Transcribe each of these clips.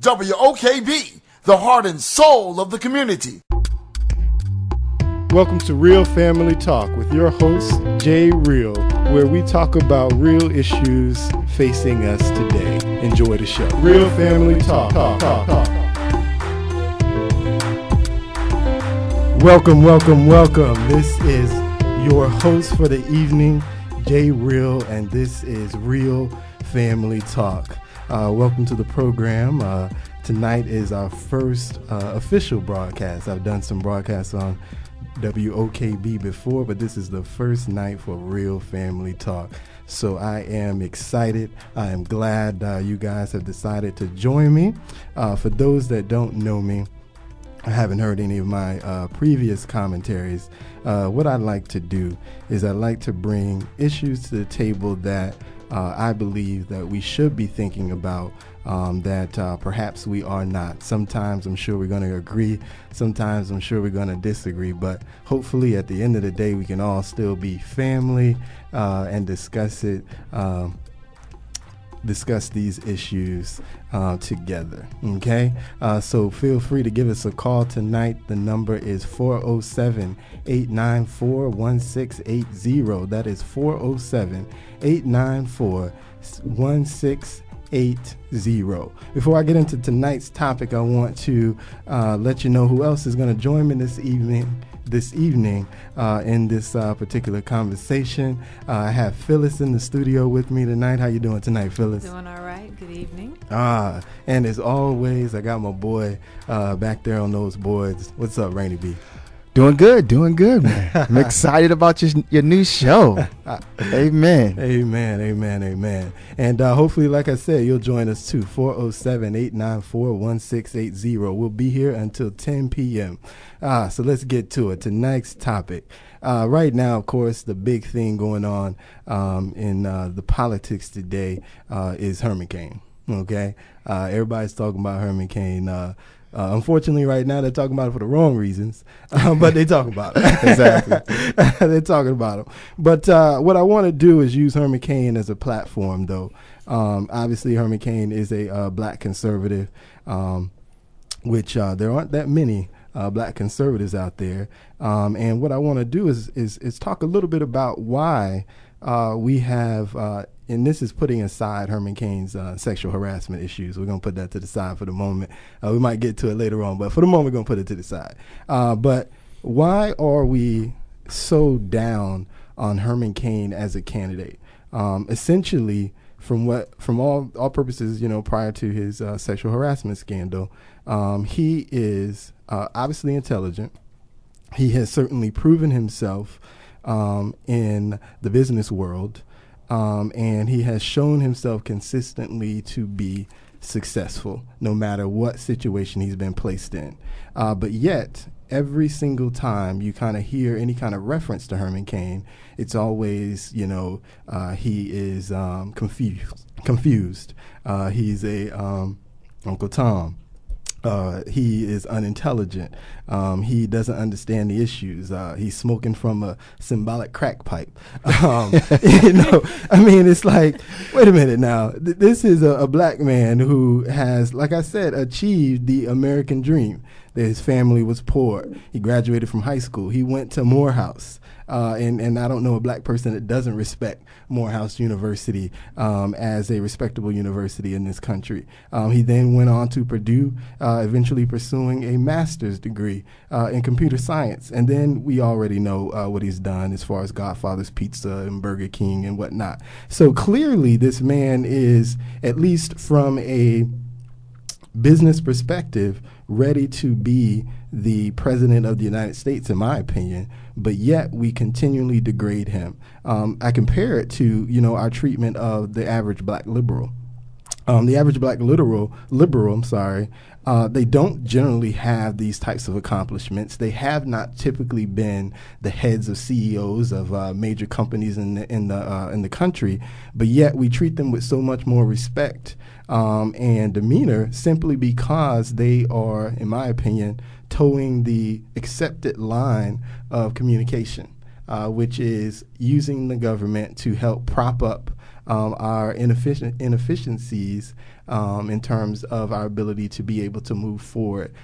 WOKB, the heart and soul of the community. Welcome to Real Family Talk with your host, Jay Real, where we talk about real issues facing us today. Enjoy the show. Real Family Talk. Welcome. This is your host for the evening, Jay Real, and this is Real Family Talk. Welcome to the program. Tonight is our first official broadcast. I've done some broadcasts on WOKB before, but this is the first night for Real Family Talk. So I am excited. I am glad you guys have decided to join me. For those that don't know me, I haven't heard any of my previous commentaries. What I'd like to do is I'd like to bring issues to the table that I believe that we should be thinking about that perhaps we are not. Sometimes I'm sure we're going to agree. Sometimes I'm sure we're going to disagree. But hopefully at the end of the day, we can all still be family and discuss these issues together. Okay? So feel free to give us a call tonight. The number is 407-894-1680. That is 407-894-1680. Before I get into tonight's topic, I want to let you know who else is going to join me this evening in this particular conversation. I have Phyllis in the studio with me tonight. How you doing tonight, Phyllis? Doing all right. Good evening. And as always, I got my boy back there on those boards. What's up, Rainy B? Doing good, man. I'm excited about your new show. Amen. And hopefully, like I said, you'll join us too. 407-894-1680. We'll be here until 10 p.m. So let's get to it. Tonight's topic. Right now, of course, the big thing going on in the politics today is Herman Cain. Okay? Everybody's talking about Herman Cain. Unfortunately, right now, they're talking about it for the wrong reasons, but they talk about it. Exactly. They're talking about it. But what I want to do is use Herman Cain as a platform, though. Obviously, Herman Cain is a black conservative, which there aren't that many black conservatives out there. And what I want to do is talk a little bit about why we have and this is putting aside Herman Cain's sexual harassment issues. We're going to put that to the side for the moment. We might get to it later on, but for the moment, we're going to put it to the side. But why are we so down on Herman Cain as a candidate? Essentially, from all purposes, prior to his sexual harassment scandal, he is obviously intelligent. He has certainly proven himself in the business world. And he has shown himself consistently to be successful, no matter what situation he's been placed in. But yet, every single time you kind of hear any kind of reference to Herman Cain, it's always, he is confused. He's a Uncle Tom. He is unintelligent. He doesn't understand the issues. He's smoking from a symbolic crack pipe. It's like, wait a minute now. This is a black man who has, like I said, achieved the American dream. His family was poor. He graduated from high school. He went to Morehouse. And I don't know a black person that doesn't respect Morehouse University as a respectable university in this country. He then went on to Purdue, eventually pursuing a master's degree in computer science. And then we already know what he's done as far as Godfather's Pizza and Burger King and whatnot. So clearly this man is, at least from a business perspective, ready to be the president of the United States, in my opinion, but yet we continually degrade him. I compare it to, our treatment of the average black liberal. The average black liberal, they don't generally have these types of accomplishments. They have not typically been the heads of CEOs of major companies in the country, but yet we treat them with so much more respect and demeanor simply because they are, in my opinion, towing the accepted line of communication, which is using the government to help prop up our inefficiencies in terms of our ability to be able to move forward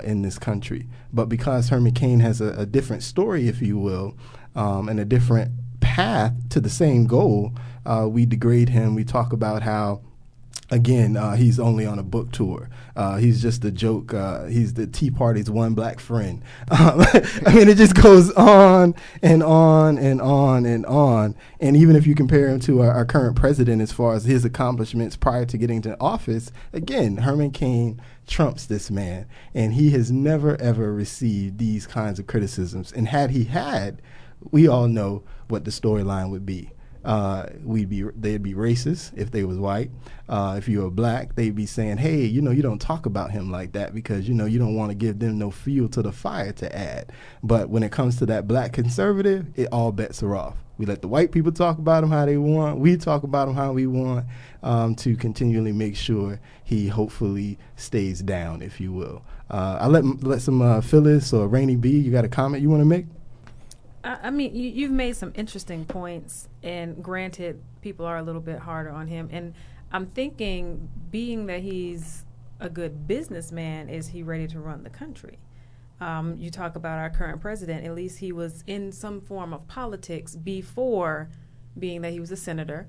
in this country. But because Herman Cain has a different story, if you will, and a different path to the same goal, we degrade him. We talk about how, again, he's only on a book tour. He's just a joke. He's the Tea Party's one black friend. I mean, it just goes on and on and on and on. And even if you compare him to our current president as far as his accomplishments prior to getting to office, again, Herman Cain trumps this man. And he has never, ever received these kinds of criticisms. And had he had, we all know what the storyline would be. They'd be racist if they was white. If you were black, they'd be saying, hey, you don't talk about him like that because, you don't want to give them no fuel to the fire to add. But when it comes to that black conservative, all bets are off. We let the white people talk about him how they want. We talk about him how we want, to continually make sure he hopefully stays down, if you will. I'll let some Phyllis or Rainy B, you got a comment you want to make? I mean, you've made some interesting points, and granted, people are a little bit harder on him. And I'm thinking, being that he's a good businessman, is he ready to run the country? You talk about our current president. At least he was in some form of politics before, being that he was a senator,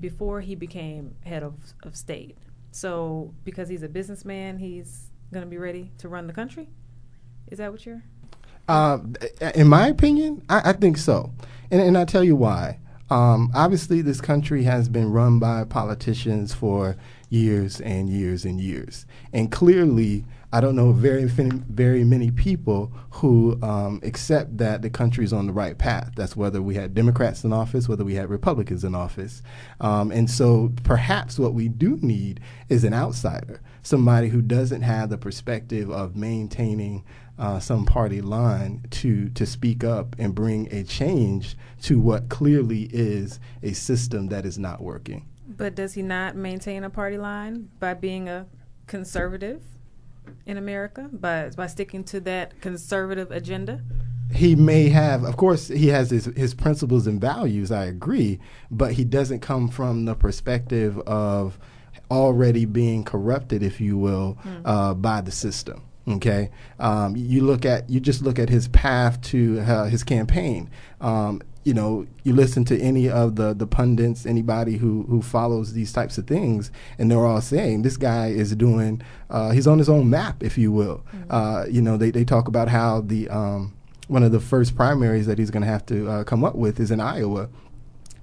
before he became head of state. So because he's a businessman, he's going to be ready to run the country? Is that what you're... In my opinion, I think so. And I'll tell you why. Obviously, this country has been run by politicians for years and years and years. And clearly, I don't know very many people who accept that the country is on the right path. That's whether we had Democrats in office, whether we had Republicans in office. And so perhaps what we do need is an outsider, somebody who doesn't have the perspective of maintaining some party line to speak up and bring a change to what clearly is a system that is not working. But does he not maintain a party line by being a conservative in America, by sticking to that conservative agenda? He may have, of course, he has his principles and values, I agree, but he doesn't come from the perspective of already being corrupted, if you will, by the system. Okay, you just look at his path to his campaign. You listen to any of the pundits, anybody who follows these types of things, and they're all saying this guy is doing. He's on his own map, if you will. They talk about how the one of the first primaries that he's going to have to come up with is in Iowa.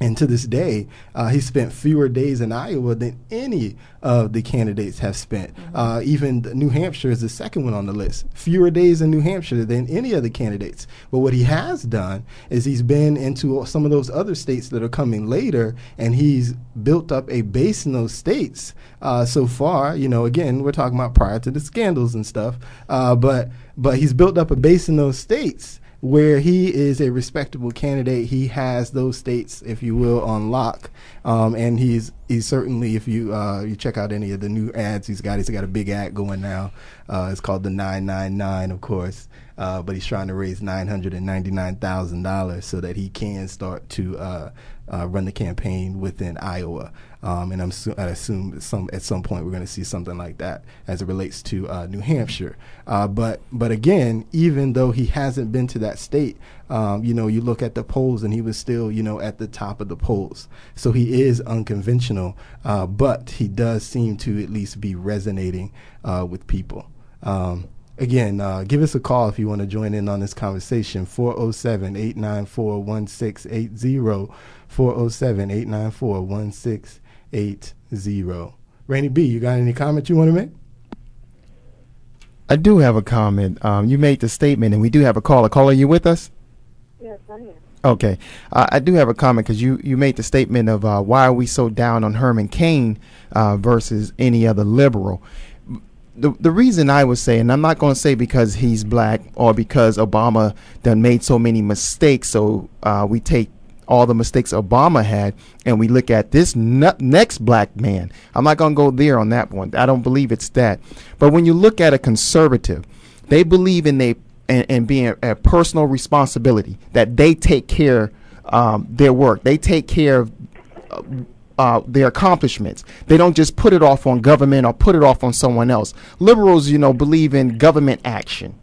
And to this day, he spent fewer days in Iowa than any of the candidates have spent. Even New Hampshire is the second one on the list. Fewer days in New Hampshire than any of the candidates. But what he has done is he's been into some of those other states that are coming later, and he's built up a base in those states so far. Again, we're talking about prior to the scandals and stuff. But he's built up a base in those states where he is a respectable candidate. He has those states, if you will, on lock. And he's certainly, if you check out any of the new ads he's got a big ad going now. It's called the 999, of course. But he's trying to raise $999,000 so that he can start to run the campaign within Iowa. And I assume at some point we're going to see something like that as it relates to New Hampshire. But again, even though he hasn't been to that state, you look at the polls and he was still, at the top of the polls. So he is unconventional, but he does seem to at least be resonating with people. Again, give us a call if you want to join in on this conversation, 407-894-1680, 407-894-1680. Rainy B, you got any comment you want to make? I do have a comment. You made the statement, and we do have a caller. Caller, are you with us? Yes, I am. Okay. I do have a comment because you made the statement of why are we so down on Herman Cain versus any other liberal. The reason I would say, and I'm not going to say because he's black or because Obama done made so many mistakes, so we take all the mistakes Obama had and we look at this next black man. I'm not going to go there on that one. I don't believe it's that. But when you look at a conservative, they believe in being a personal responsibility, that they take care their work. They take care their accomplishments. They don't just put it off on government or put it off on someone else. Liberals, believe in government action.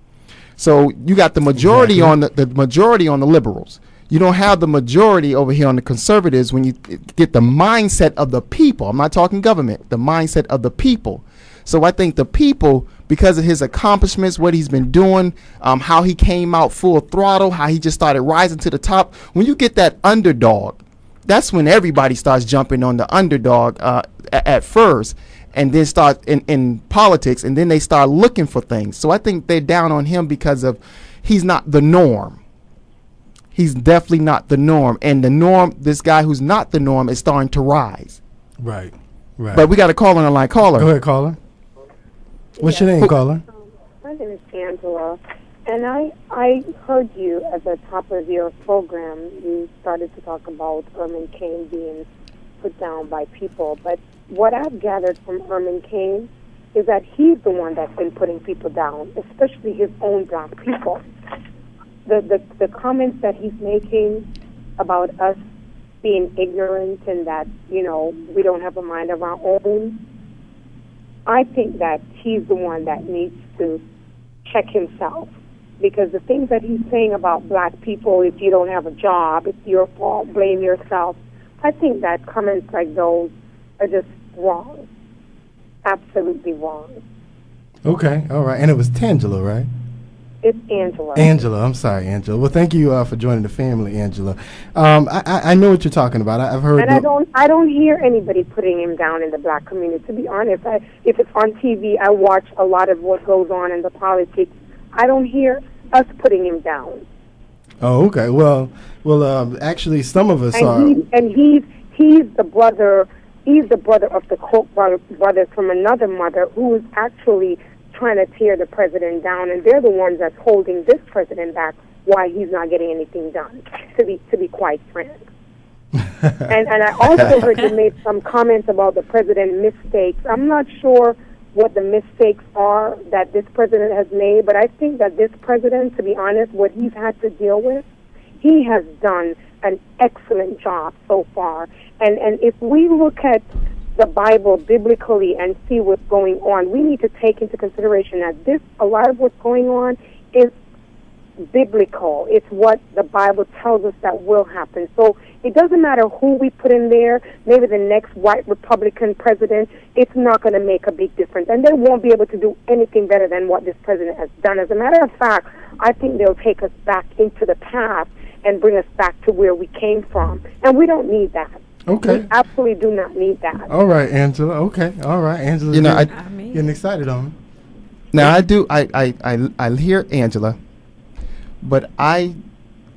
So you got the majority on the majority on the liberals. You don't have the majority over here on the conservatives when you get the mindset of the people. I'm not talking government, the mindset of the people. So I think the people, because of his accomplishments, what he's been doing, how he came out full throttle, how he just started rising to the top. When you get that underdog, that's when everybody starts jumping on the underdog at first, and then start in politics, and then they start looking for things. So I think they're down on him because of he's not the norm. He's definitely not the norm. And the norm, this guy who's not the norm, is starting to rise. Right. But we got a caller on the line. Caller. Go ahead, caller. What's your name, caller? My name is Angela, and I heard you at the top of your program. You started to talk about Herman Cain being put down by people, but what I've gathered from Herman Cain is that he's the one that's been putting people down, especially his own black people. The comments that he's making about us being ignorant and that, we don't have a mind of our own, I think that he's the one that needs to check himself, because the things that he's saying about black people, if you don't have a job, it's your fault, blame yourself, I think that comments like those are just wrong, absolutely wrong. Okay, all right. And it was Tangela, right? It's Angela. Angela, I'm sorry, Angela. Well, thank you for joining the family, Angela. I know what you're talking about. I've heard. And I don't hear anybody putting him down in the black community. To be honest, if it's on TV, I watch a lot of what goes on in the politics. I don't hear us putting him down. Oh, okay. Well, actually, some of us are. He's the brother. He's the brother of the Koch brothers from another mother who is actually trying to tear the president down, and they're the ones that's holding this president back. Why he's not getting anything done? To be quite frank. and I also heard you made some comments about the president's mistakes. I'm not sure what the mistakes are that this president has made, but I think that this president, to be honest, what he's had to deal with, he has done an excellent job so far. And if we look at the Bible biblically and see what's going on, we need to take into consideration that a lot of what's going on is biblical. It's what the Bible tells us that will happen. So it doesn't matter who we put in there, maybe the next white Republican president, it's not going to make a big difference. And they won't be able to do anything better than what this president has done. As a matter of fact, I think they'll take us back into the past and bring us back to where we came from. And we don't need that. Okay. We absolutely do not need that. All right, Angela. Okay. All right, Angela. Getting excited on me. Now I hear Angela, but I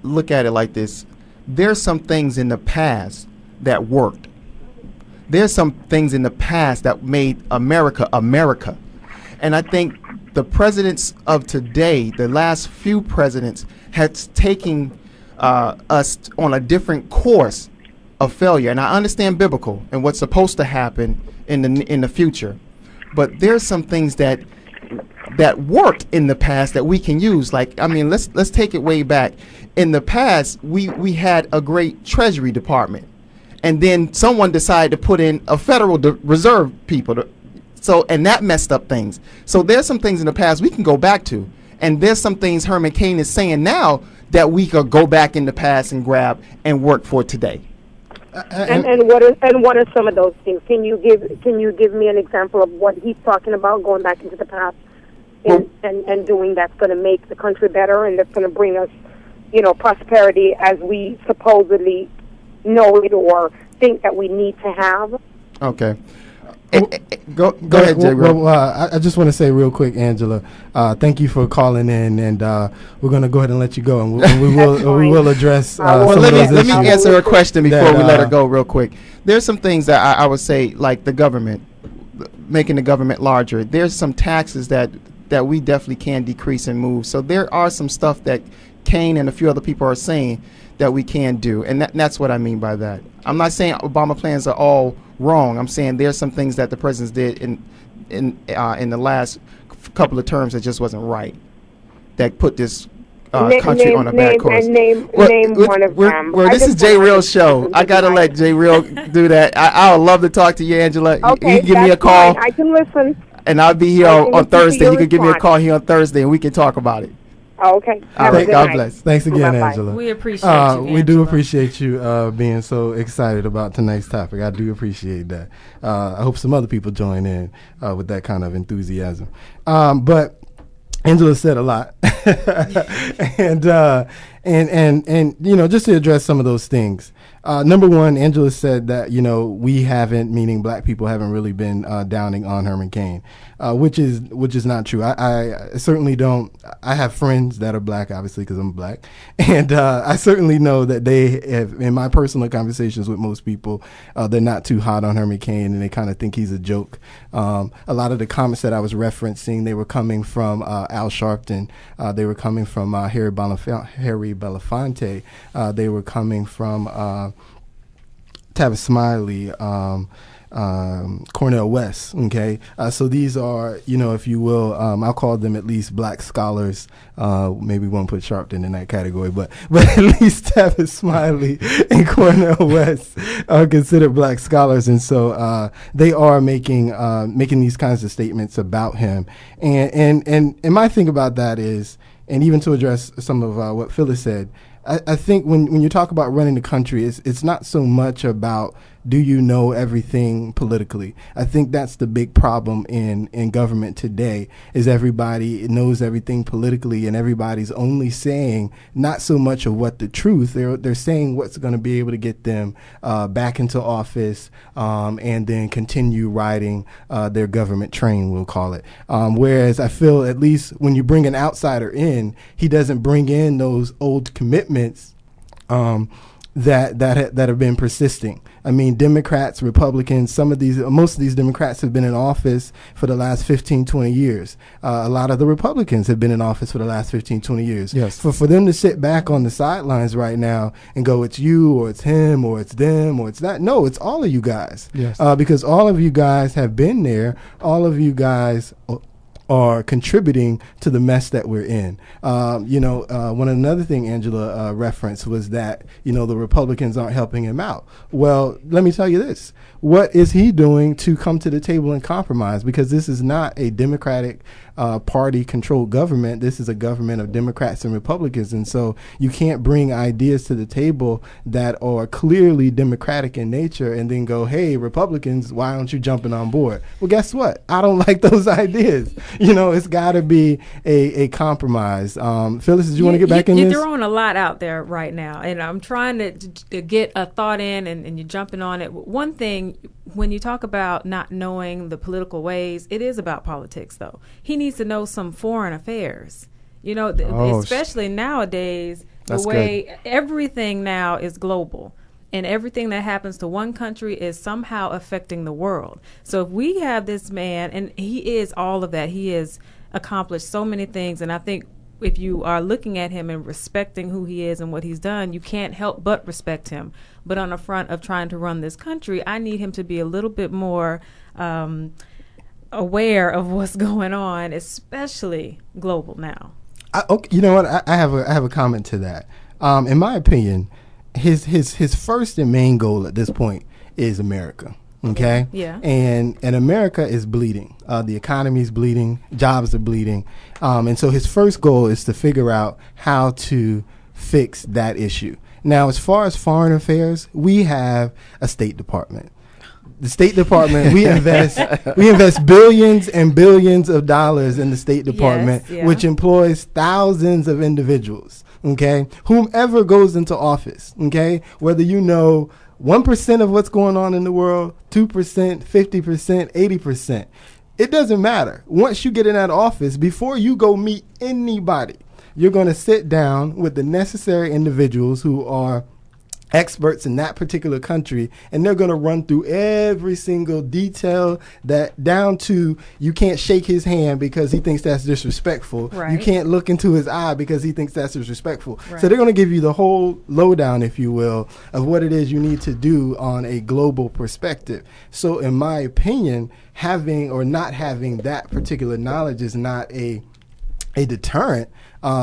look at it like this. There's some things in the past that worked. There's some things in the past that made America America. And I think the presidents of today, the last few presidents, has taken us on a different course of failure. And I understand biblical and what's supposed to happen in the future, but there's some things that worked in the past that we can use. Like, I mean, let's take it way back. In the past, we had a great Treasury Department, and then someone decided to put in a Federal Reserve people. And that messed up things. So there's some things in the past we can go back to, and there's some things Herman Cain is saying now that we could go back in the past and grab and work for today. And what are some of those things? Can you give me an example of what he's talking about, going back into the past and doing that's going to make the country better and that's going to bring us, prosperity as we supposedly know it or think that we need to have? Okay. Go ahead, Jay. I just want to say real quick, Angela, thank you for calling in, and we're going to go ahead and let you go, and we will address some of those issues. Let me answer a question before we let her go real quick. There's some things that I would say, like the government, making the government larger. There's some taxes that we definitely can decrease and move. So there are some stuff that Cain and a few other people are saying that we can do, and that's what I mean by that. I'm not saying Obama plans are all wrong. I'm saying there's some things that the presidents did in the last couple of terms that just wasn't right, that put this country on a bad course. Name one of them. This is J Real's show. I gotta let J Real do that. I would love to talk to you, Angela. Okay, you can give me a call. Fine. I can listen. And I'll be here on Thursday. You can give me a call here on Thursday, and we can talk about it. Oh, okay. All right. God bless. Thanks again, Bye-bye. Angela. We appreciate you, We do Angela. appreciate you being so excited about tonight's topic. I do appreciate that. I hope some other people join in with that kind of enthusiasm. But Angela said a lot, and you know, just to address some of those things. Number one, Angela said that, you know, we haven't, meaning black people haven't really been downing on Herman Cain, which is not true. I certainly don't. I have friends that are black, obviously, because I'm black, and I certainly know that they have, in my personal conversations with most people, they're not too hot on Herman Cain, and they kind of think he's a joke. A lot of the comments that I was referencing, they were coming from Al Sharpton, they were coming from Harry Belafonte, they were coming from Tavis Smiley, Cornel West. Okay, so these are, you know, if you will, I'll call them at least black scholars. Maybe we won't put Sharpton in that category, but at least Tavis Smiley and Cornel West are considered black scholars, and so they are making these kinds of statements about him. And my thing about that is, and even to address some of what Phyllis said, I think when you talk about running the country, it's not so much about do you know everything politically. I think that's the big problem in government today, is everybody knows everything politically, and everybody's only saying not so much of what the truth. They're saying what's going to be able to get them back into office, and then continue riding their government train, we'll call it. Whereas I feel, at least when you bring an outsider in, he doesn't bring in those old commitments that have been persisting. I mean, Democrats, Republicans, most of these Democrats have been in office for the last 15, 20 years. A lot of the Republicans have been in office for the last 15, 20 years. Yes. For them to sit back on the sidelines right now and go, it's you, or it's him, or it's them, or it's that. No, it's all of you guys. Yes. Because all of you guys have been there. All of you guys are contributing to the mess that we're in. Another thing Angela referenced was that, you know, the Republicans aren't helping him out. Well, let me tell you this. What is he doing to come to the table and compromise? Because this is not a Democratic party-controlled government. This is a government of Democrats and Republicans. And so you can't bring ideas to the table that are clearly Democratic in nature and then go, hey, Republicans, why aren't you jumping on board? Well, guess what? I don't like those ideas. You know, it's got to be a compromise. Phyllis, did you want to get back in this? You're throwing a lot out there right now, and I'm trying to get a thought in, and you're jumping on it. One thing, when you talk about not knowing the political ways, it is about politics, though. He needs to know some foreign affairs. You know, especially nowadays, the way everything now is global. And everything that happens to one country is somehow affecting the world. So if we have this man, and he is all of that, he has accomplished so many things. And I think if you are looking at him and respecting who he is and what he's done, you can't help but respect him. But on the front of trying to run this country, I need him to be a little bit more aware of what's going on, especially global now. Okay, you know what? I have a comment to that. In my opinion, his first and main goal at this point is America. Okay. Yeah. And America is bleeding. The economy is bleeding. Jobs are bleeding. And so his first goal is to figure out how to fix that issue. Now, as far as foreign affairs, we have a State Department. The State Department, we invest billions and billions of dollars in the State Department, which employs thousands of individuals. Okay, whomever goes into office. Okay, whether you know 1% of what's going on in the world, 2%, 50%, 80%, it doesn't matter. Once you get in that office, before you go meet anybody, you're going to sit down with the necessary individuals who are experts in that particular country, and they're going to run through every single detail, that down to you can't shake his hand because he thinks that's disrespectful. Right. You can't look into his eye because he thinks that's disrespectful. Right. So they're going to give you the whole lowdown, if you will, of what it is you need to do on a global perspective. So in my opinion, having or not having that particular knowledge is not a a deterrent.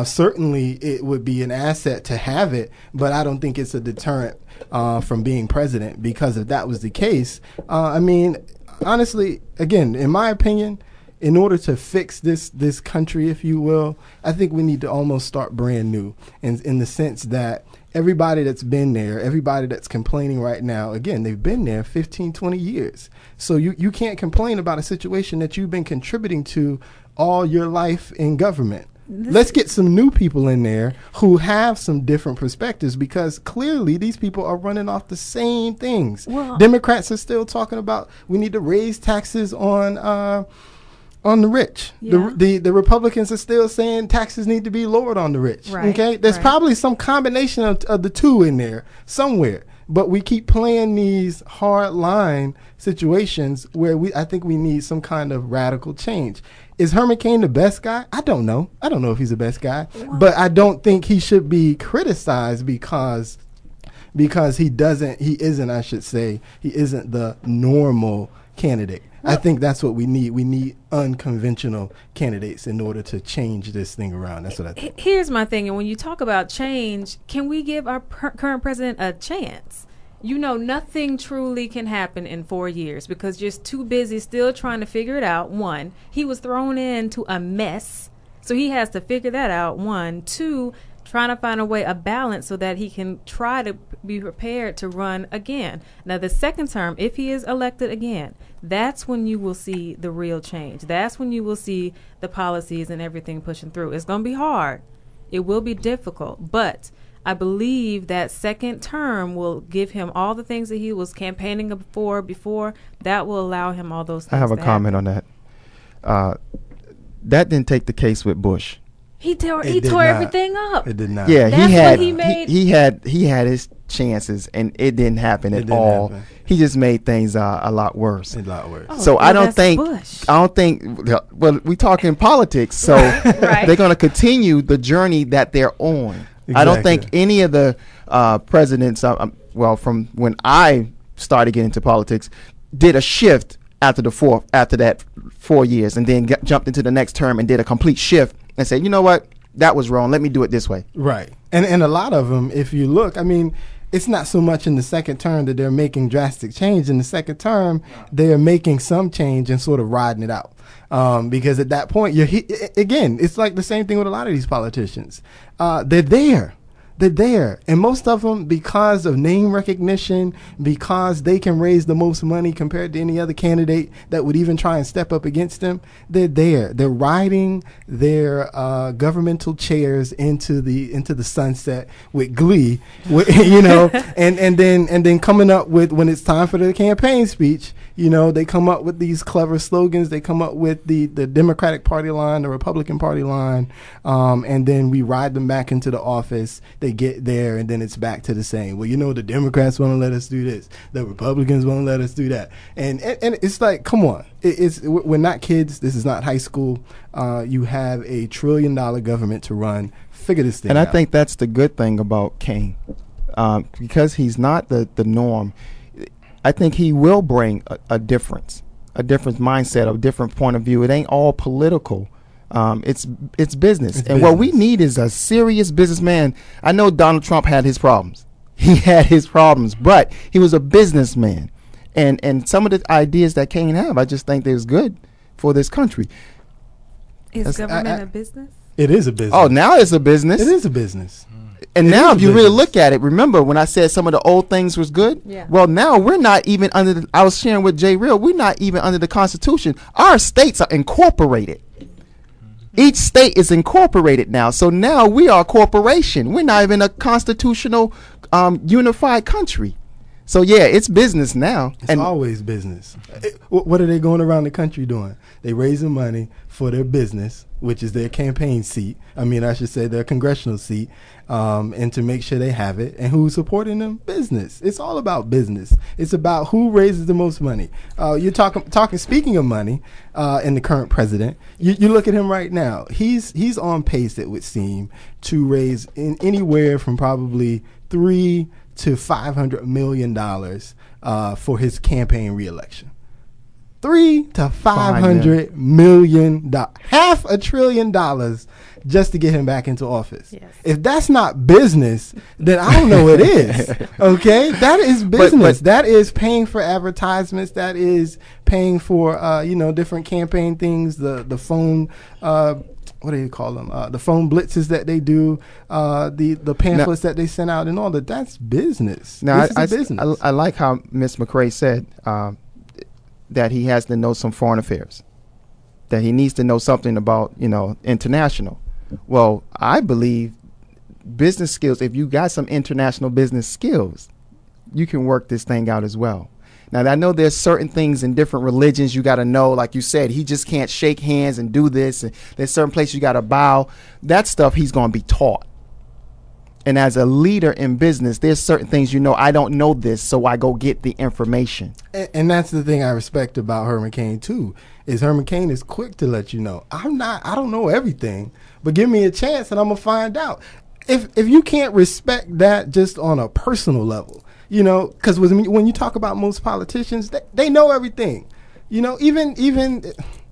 Certainly, it would be an asset to have it, but I don't think it's a deterrent from being president, because if that was the case, I mean, honestly, again, in my opinion, in order to fix this country, if you will, I think we need to almost start brand new, in the sense that everybody that's been there, everybody that's complaining right now, again, they've been there 15, 20 years. So you can't complain about a situation that you've been contributing to all your life in government. Let's get some new people in there who have some different perspectives, because clearly these people are running off the same things. Well, Democrats are still talking about we need to raise taxes on the rich. Yeah. The Republicans are still saying taxes need to be lowered on the rich. Right, Okay, there's right. probably some combination of the two in there somewhere. But we keep playing these hard line situations where I think we need some kind of radical change. Is Herman Cain the best guy? I don't know. I don't know if he's the best guy, but I don't think he should be criticized because he isn't the normal candidate. I think that's what we need. We need unconventional candidates in order to change this thing around. That's what I think. Here's my thing, and when you talk about change, can we give our current president a chance? You know, nothing truly can happen in 4 years because you're too busy still trying to figure it out. One, he was thrown into a mess, so he has to figure that out. One, two, trying to find a balance so that he can try to be prepared to run again. Now, the second term, if he is elected again, that's when you will see the real change. That's when you will see the policies and everything pushing through. It's going to be hard. It will be difficult, but I believe that second term will give him all the things that he was campaigning for before. That will allow him all those things. I have a comment on that. That didn't take the case with Bush. He tore not. everything up. It did not. Yeah, That's he had what he made. he had his chances, and it didn't happen It at didn't all. happen. He just made things a lot worse. A lot worse. Oh, So well, I don't that's think Bush. well, we talking politics, so Right. they're going to continue the journey that they're on. I don't think Exactly. any of the presidents, from when I started getting into politics, did a shift after that 4 years, and then jumped into the next term and did a complete shift and said, you know what, that was wrong. Let me do it this way. Right. And a lot of them, if you look, I mean, it's not so much in the second term that they're making drastic change. In the second term, they are making some change and sort of riding it out. Because at that point, again, it's like the same thing with a lot of these politicians. They're there. They're there. And most of them, because of name recognition, because they can raise the most money compared to any other candidate that would even try and step up against them, they're there. They're riding their governmental chairs into the sunset with glee, and then coming up with, when it's time for the campaign speech, they come up with these clever slogans. They come up with the Democratic Party line, the Republican Party line, and then we ride them back into the office. They get there, and then it's back to the same. Well, the Democrats want to let us do this. The Republicans want to let us do that. And it's like, come on. We're not kids. This is not high school. You have $1 trillion government to run. Figure this thing out. And I think that's the good thing about Cain, because he's not the norm. I think he will bring a different mindset, a different point of view. It ain't all political. It's business. And what we need is a serious businessman. I know Donald Trump had his problems. He had his problems, but he was a businessman. And some of the ideas that Cain have, I just think they're good for this country. Is government a business? It is a business. Oh, now it's a business. It is a business. And It now, is if you really business. look at it, remember when I said some of the old things was good? Yeah. Well, now we're not even under I was sharing with Jay Real, we're not even under the Constitution. Our states are incorporated. Each state is incorporated now. So now we are a corporation. We're not even a constitutional unified country. So, yeah, it's business now. It's always business. What are they going around the country doing? They raising money for their business, which is their campaign seat. I should say their congressional seat, and to make sure they have it. And who's supporting them? Business. It's all about business. It's about who raises the most money. You're talking. Speaking of money, and the current president, you look at him right now. He's on pace, it would seem, to raise anywhere from probably $300 to $500 million for his campaign reelection. $300 to $500 million, $500 billion just to get him back into office. Yes. If that's not business, then I don't know what is. Okay, that is business. That is paying for advertisements. That is paying for different campaign things. The phone. What do you call them? The phone blitzes that they do, the pamphlets that they send out, and all that. That's business. Now, Business. I like how Ms. McCray said that he has to know some foreign affairs, that he needs to know something about international. Well, I believe business skills. If you got some international business skills, you can work this thing out as well. Now, I know there's certain things in different religions you got to know. Like you said, he just can't shake hands and do this. And there's certain places you got to bow. That stuff he's going to be taught. And as a leader in business, there's certain things, I don't know this, so I go get the information. And that's the thing I respect about Herman Cain, too, is Herman Cain is quick to let you know, I don't know everything, but give me a chance and I'm going to find out. If you can't respect that just on a personal level, because when you talk about most politicians, they know everything. Even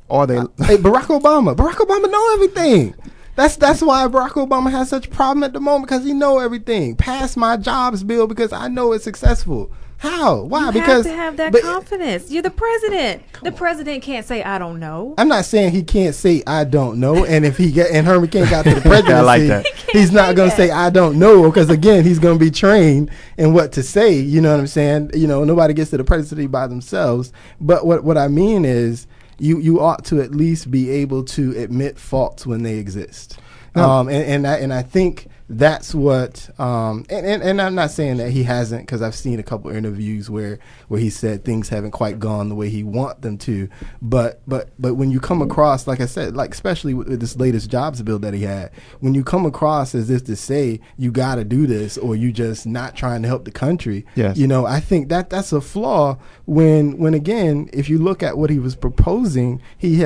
or they Barack Obama know everything. That's why Barack Obama has such a problem at the moment, because he know everything. Pass my jobs bill because I know it's successful. How? Why? Because you have to have that confidence. You're the president. The president can't say I don't know. I'm not saying he can't say I don't know. And if Herman Cain got to the presidency, I like that. He's not going to say I don't know, because again, he's going to be trained in what to say. You know what I'm saying? Nobody gets to the presidency by themselves. But what I mean is, you ought to at least be able to admit faults when they exist. No. And I think that's what and I'm not saying that he hasn't, because I've seen a couple interviews where he said things haven't quite gone the way he want them to, but when you come across, like I said, like especially with this latest jobs bill that he had, when you come across as if to say you got to do this or you just not trying to help the country, yes. I think that's a flaw when again, if you look at what he was proposing, he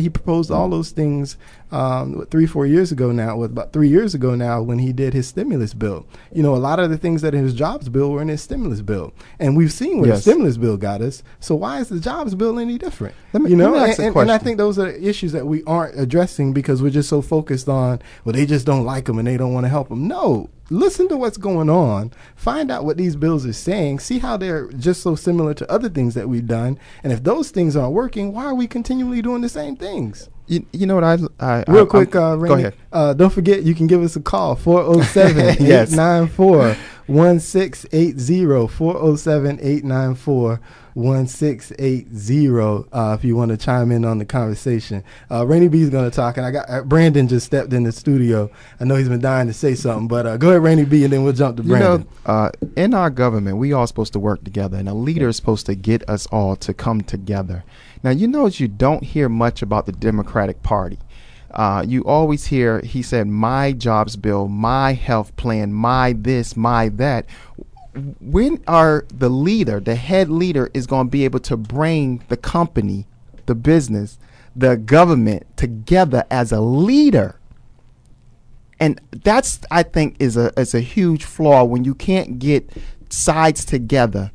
proposed all those things 3-4 years ago now, about 3 years ago now, when he did his stimulus bill. A lot of the things that in his jobs bill were in his stimulus bill, and we've seen where the stimulus bill got us. So why is the jobs bill any different? Let me ask a question. And I think those are issues that we aren't addressing because we're just so focused on, well, they just don't like them and they don't want to help them. No. Listen to what's going on. Find out what these bills are saying. See how they're just so similar to other things that we've done. And if those things aren't working, why are we continually doing the same things? You know what I real quick, Randy, go ahead. Don't forget, you can give us a call, 407-894-1680, 407-894-1680, if you want to chime in on the conversation. Rainy B is going to talk, and I got Brandon just stepped in the studio. I know he's been dying to say something, but go ahead, Rainy B, and then we'll jump to Brandon. In our government, we all supposed to work together, and a leader is supposed to get us all to come together. Now, you don't hear much about the Democratic Party. You always hear, he said, my jobs bill, my health plan, my this, my that. When are the head leader is going to be able to bring the company, the business, the government together as a leader? And that's, I think, is a huge flaw when you can't get sides together.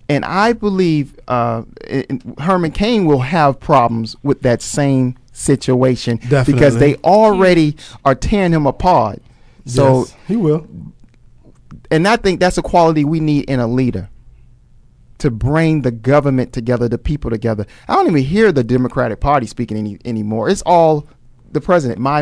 And I believe Herman Cain will have problems with that same situation. Definitely. Because they already are tearing him apart. So yes, he will. And I think that's a quality we need in a leader, to bring the government together, the people together. I don't even hear the Democratic Party speaking anymore. It's all the president, my.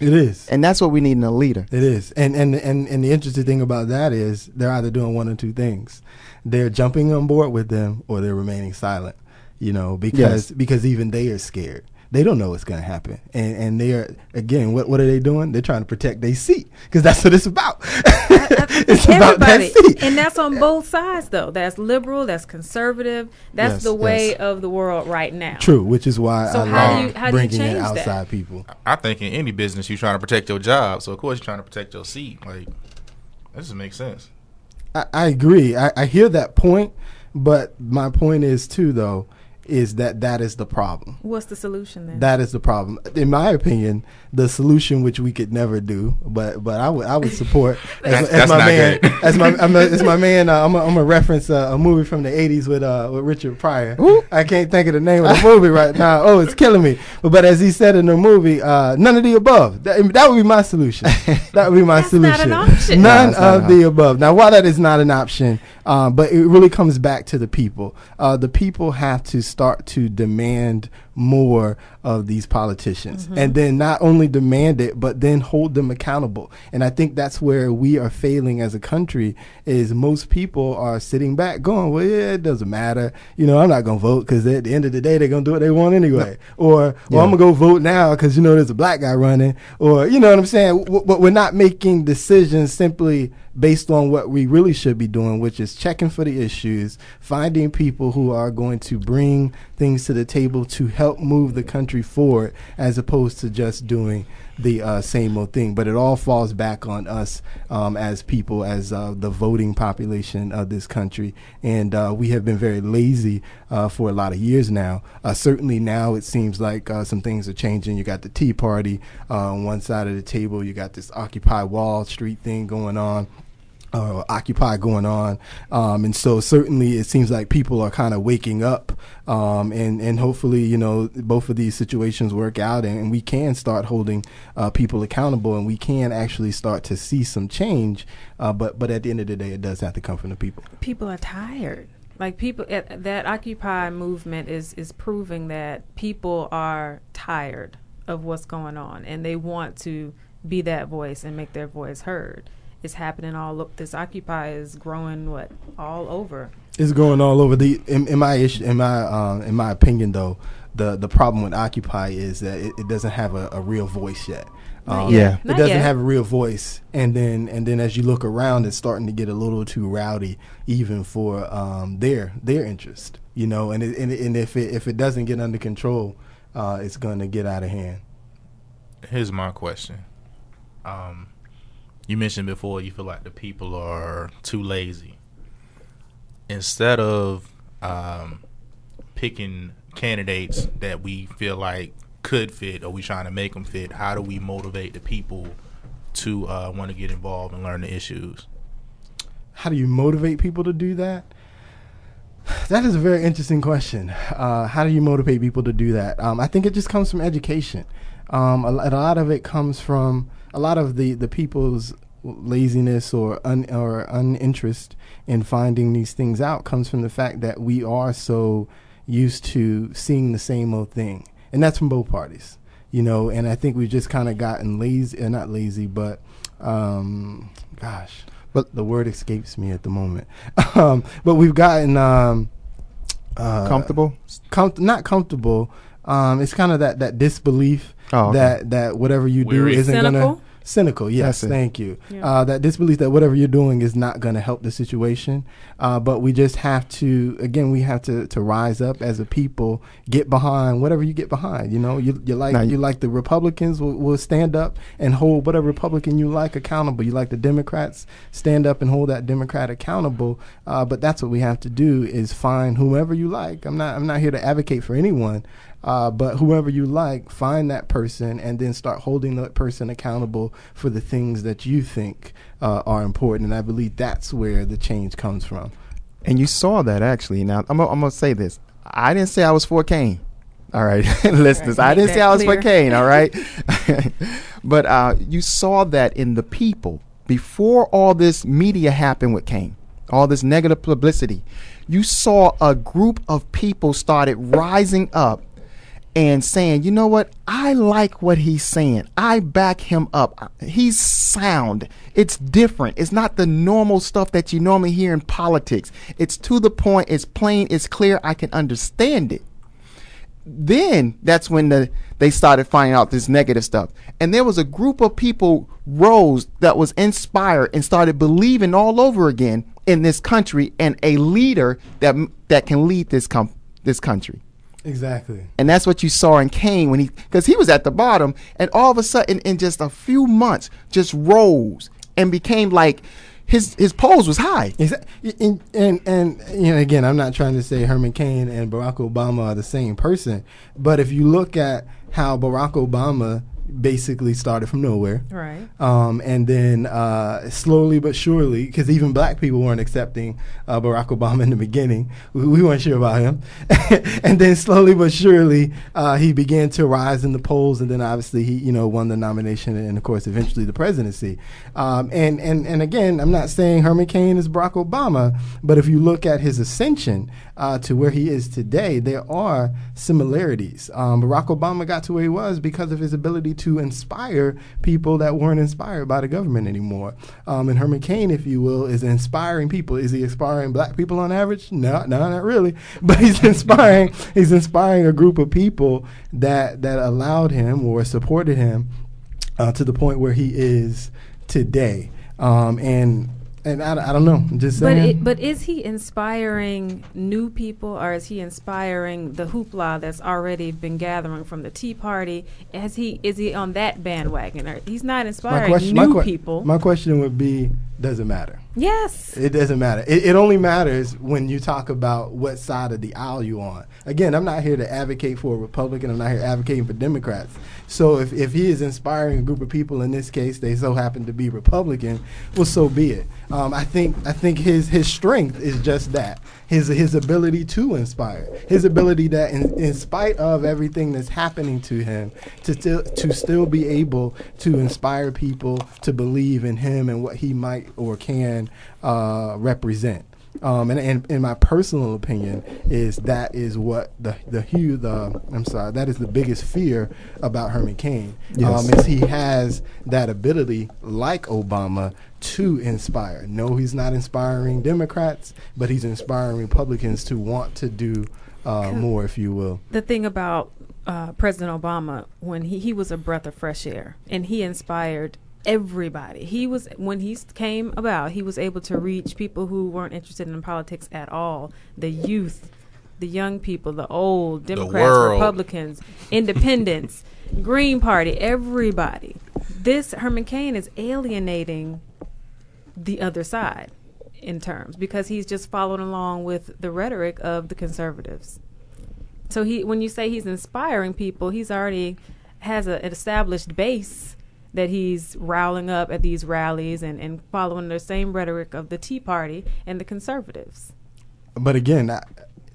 It is. And that's what we need in a leader. It is. And the interesting thing about that is they're either doing one or two things. They're jumping on board with them or they're remaining silent, because even they are scared. They don't know what's going to happen. And they are, again, what are they doing? They're trying to protect their seat, because that's what it's about. It's about that seat. And that's on both sides, though. That's liberal, that's conservative. That's the way of the world right now. True, which is why I love bringing in outside that? People. I think in any business, you're trying to protect your job. So, of course, you're trying to protect your seat. Like, that doesn't make sense. I agree. I hear that point. But my point is, too, though, is that is the problem. What's the solution then? That is the problem. In my opinion, the solution, which we could never do, but I would support as my man. As my man. I'm gonna reference a movie from the '80s with Richard Pryor. Ooh. I can't think of the name of the movie right now. Oh, it's killing me. But as he said in the movie, none of the above. That would be my solution. That would be my solution. That's not an option. None of the above. Now, while that is not an option, but it really comes back to the people. The people have to start to demand more of these politicians, and then not only demand it, but then hold them accountable. And I think that's where we are failing as a country, is most people are sitting back going, well, yeah, it doesn't matter. I'm not going to vote because at the end of the day, they're going to do what they want anyway. Or I'm going to go vote now because, there's a black guy running. Or, you know what I'm saying? But we're not making decisions simply based on what we really should be doing, which is checking for the issues, finding people who are going to bring things to the table to help move the country forward, as opposed to just doing the same old thing. But it all falls back on us as people, as the voting population of this country. And we have been very lazy for a lot of years now. Certainly now it seems like some things are changing. You got the Tea Party on one side of the table. You got this Occupy Wall Street thing going on. Occupy going on, and so certainly it seems like people are kind of waking up, and hopefully both of these situations work out, and we can start holding people accountable, and we can actually start to see some change. But at the end of the day, it does have to come from the people. People are tired. Like people, that Occupy movement is proving that people are tired of what's going on, and they want to be that voice and make their voice heard. It's happening all up. This Occupy is growing all over. It's growing all over. In my opinion, though, the problem with Occupy is that it doesn't have a real voice yet. It doesn't have a real voice, and then as you look around, it's starting to get a little too rowdy, even for their interest. And if it doesn't get under control, it's going to get out of hand. Here's my question. You mentioned before you feel like the people are too lazy. Instead of picking candidates that we feel like could fit, or we trying to make them fit, how do we motivate the people to want to get involved and learn the issues? How do you motivate people to do that? That is a very interesting question. How do you motivate people to do that? I think it just comes from education. A lot of it comes from a lot of the people's laziness or uninterest in finding these things out comes from the fact that we are so used to seeing the same old thing, and that's from both parties, and I think we've just kind of gotten lazy, not lazy, but but the word escapes me at the moment. But we've gotten comfortable, not comfortable. It's kind of that disbelief that whatever you do isn't gonna. Cynical, yes, thank you. Yeah. That disbelief that whatever you're doing is not going to help the situation. But we just have to, again, to rise up as a people, get behind whatever you get behind. You like the Republicans will stand up and hold whatever Republican you like accountable. You like the Democrats, stand up and hold that Democrat accountable. But that's what we have to do, is find whoever you like. I'm not here to advocate for anyone. But whoever you like, find that person and then start holding that person accountable for the things that you think are important. And I believe that's where the change comes from. And you saw that, actually. Now, I'm going to say this. I didn't say I was for Kane. All right, listeners, I didn't say I was for Kane, all right? But you saw that in the people. Before all this media happened with Kane, all this negative publicity, you saw a group of people started rising up and saying, you know what, I like what he's saying. I back him up. He's sound. It's different. It's not the normal stuff that you normally hear in politics. It's to the point. It's plain. It's clear. I can understand it. Then that's when they started finding out this negative stuff. And there was a group of people rose that was inspired and started believing all over again in this country and a leader that can lead this country. Exactly. And that's what you saw in Kane because he was at the bottom, and all of a sudden in just a few months just rose and became like his polls was high. And you know, again, I'm not trying to say Herman Cain and Barack Obama are the same person, but if you look at how Barack Obama basically started from nowhere, Right. And then slowly but surely, because even black people weren't accepting Barack Obama in the beginning, we weren't sure about him, and then slowly but surely he began to rise in the polls, and then obviously he, you know, won the nomination, and of course eventually the presidency. And again, I'm not saying Herman Cain is Barack Obama, but if you look at his ascension to where he is today, there are similarities. Barack Obama got to where he was because of his ability to inspire people that weren't inspired by the government anymore. And Herman Cain, if you will, is inspiring people. Is he inspiring black people on average? No, not really. But he's inspiring a group of people that allowed him or supported him to the point where he is today. And I don't know. I'm just saying. But is he inspiring new people, or is he inspiring the hoopla that's already been gathering from the Tea Party? Is he on that bandwagon, or he's not inspiring new people? My question would be, does it matter? Yes. It doesn't matter. It only matters when you talk about what side of the aisle you're on. Again, I'm not here to advocate for a Republican. I'm not here advocating for Democrats. So if he is inspiring a group of people, in this case, they so happen to be Republican, well, so be it. I think his strength is just that. His ability to inspire. His ability that in spite of everything that's happening to him, to still be able to inspire people to believe in him and what he might or can represent. And in my personal opinion, that is what that is the biggest fear about Herman Cain. Yes. Is he has that ability, like Obama, to inspire. No, he's not inspiring Democrats, but he's inspiring Republicans to want to do more, if you will. The thing about President Obama, when he was a breath of fresh air, and he inspired everybody. When he came about, he was able to reach people who weren't interested in politics at all. The youth, the young people, the old, Democrats, Republicans, independents, Green Party, everybody. This Herman Cain is alienating the other side in terms, because he's just following along with the rhetoric of the conservatives. So when you say he's inspiring people, he's already has an established base that he's riling up at these rallies and following the same rhetoric of the Tea Party and the conservatives. But again,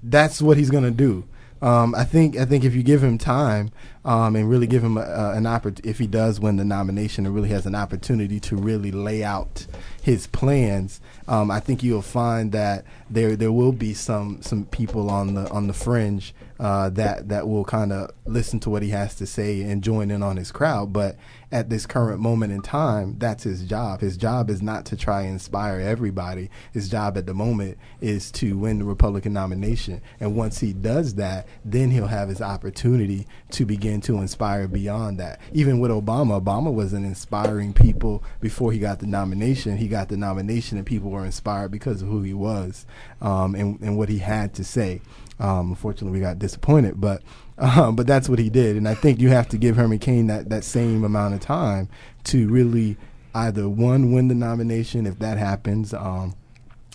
that's what he's going to do. I think if you give him time and really give him an opportunity, if he does win the nomination and really has an opportunity to really lay out his plans, I think you'll find that there will be some people on the fringe that will kind of listen to what he has to say and join in on his crowd. But at this current moment in time, that's his job. His job is not to try and inspire everybody. His job at the moment is to win the Republican nomination. And once he does that, then he'll have his opportunity to begin to inspire beyond that. Even with Obama wasn't inspiring people before he got the nomination. He got the nomination and people were inspired because of who he was and what he had to say. Unfortunately, we got disappointed, but that's what he did. And I think you have to give Herman Cain that same amount of time to really either, one, win the nomination if that happens,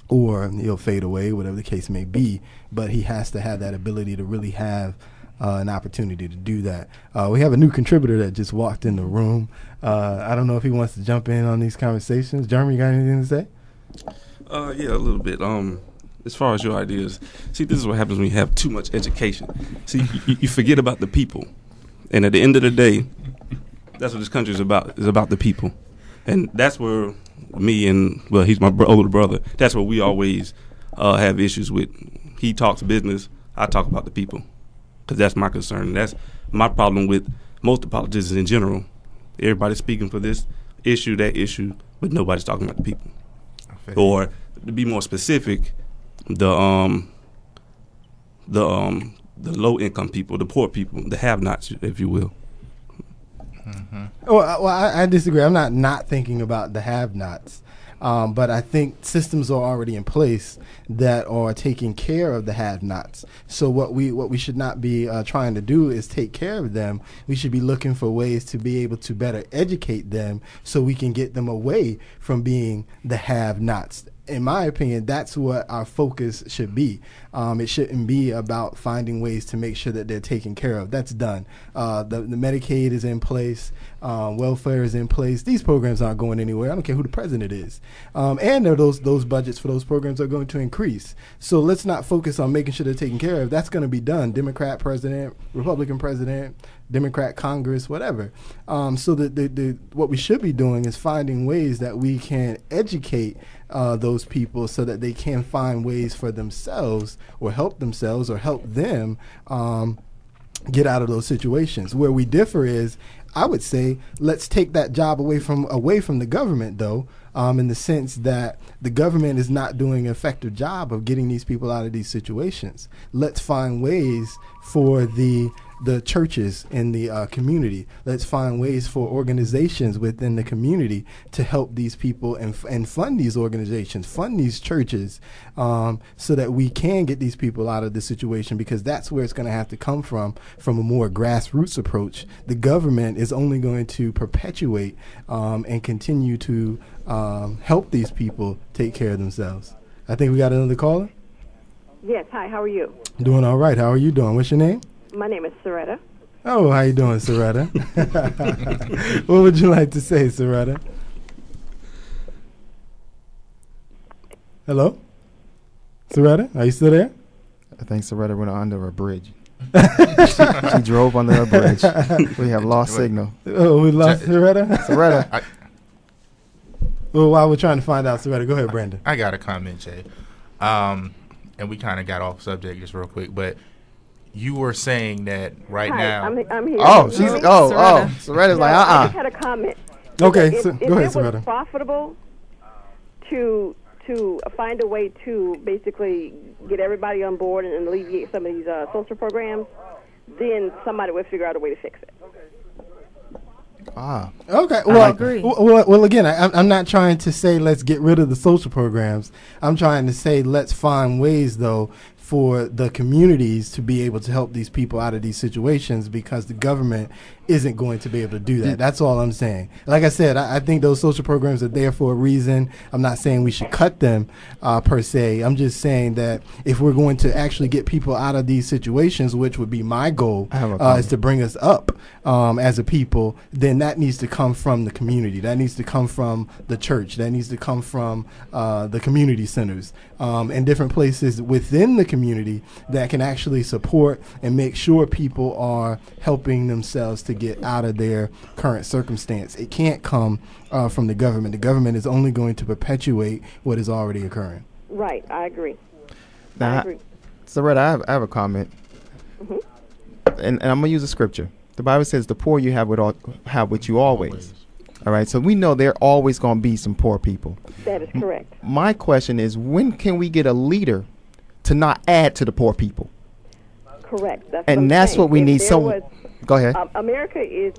or he'll fade away, whatever the case may be. But he has to have that ability to really have an opportunity to do that. We have a new contributor that just walked in the room. I don't know if he wants to jump in on these conversations. Jeremy, you got anything to say? Yeah, a little bit. As far as your ideas, see, this is what happens when you have too much education. See, you forget about the people. And at the end of the day, that's what this country is about the people. And that's where me and, well, he's my older brother, that's where we always have issues with. He talks business, I talk about the people. Because that's my concern. That's my problem with most of the politicians in general. Everybody's speaking for this issue, that issue, but nobody's talking about the people. Or, to be more specific, the low-income people, the poor people, the have-nots, if you will. Mm-hmm. Well, I disagree. I'm not thinking about the have-nots. But I think systems are already in place that are taking care of the have-nots. So what we should not be trying to do is take care of them. We should be looking for ways to be able to better educate them so we can get them away from being the have-nots. In my opinion, that's what our focus should be. It shouldn't be about finding ways to make sure that they're taken care of. That's done. The Medicaid is in place. Welfare is in place. These programs aren't going anywhere. I don't care who the president is. And those budgets for those programs are going to increase. So let's not focus on making sure they're taken care of. That's going to be done. Democrat president, Republican president, Democrat Congress, whatever. So what we should be doing is finding ways that we can educate those people so that they can find ways for themselves or help them get out of those situations. Where we differ is, I would say, let's take that job away from the government, though, in the sense that the government is not doing an effective job of getting these people out of these situations. Let's find ways for the churches in the community. Let's find ways for organizations within the community to help these people and fund these organizations, fund these churches, so that we can get these people out of the situation, because that's where it's going to have to come from a more grassroots approach. The government is only going to perpetuate and continue to help these people take care of themselves. I think we got another caller. Yes, hi, how are you? Doing all right. How are you doing? What's your name? My name is Soretta. Oh, how you doing, Soretta? What would you like to say, Soretta? Hello? Soretta, are you still there? I think Soretta went under a bridge. she drove under a bridge. We have lost signal. Oh, we lost Soretta? Soretta. Well, while we're trying to find out, Soretta, go ahead, Brandon. I got a comment, Jay. And we kind of got off subject just real quick, but you were saying that now. I'm here. Oh, Soretta's like, I just had a comment. Okay, if go ahead, it was Soretta. profitable to find a way to basically get everybody on board and alleviate some of these social programs, then somebody would figure out a way to fix it. Okay. I agree. Well, again, I'm not trying to say let's get rid of the social programs. I'm trying to say let's find ways, though, for the communities to be able to help these people out of these situations, because the government isn't going to be able to do that. That's all I'm saying. Like I said, I think those social programs are there for a reason. I'm not saying we should cut them per se. I'm just saying that if we're going to actually get people out of these situations, which would be my goal, is to bring us up as a people, then that needs to come from the community. That needs to come from the church. That needs to come from the community centers and different places within the community that can actually support and make sure people are helping themselves to get out of their current circumstance. It can't come from the government. The government is only going to perpetuate what is already occurring. Right, I agree. Now, I agree. Soretta, I have a comment, and I'm gonna use a scripture. The Bible says, "The poor you have with you always." All right, so we know there are always going to be some poor people. That is correct. My question is, when can we get a leader to not add to the poor people? Correct. That's what we need. Go ahead. America is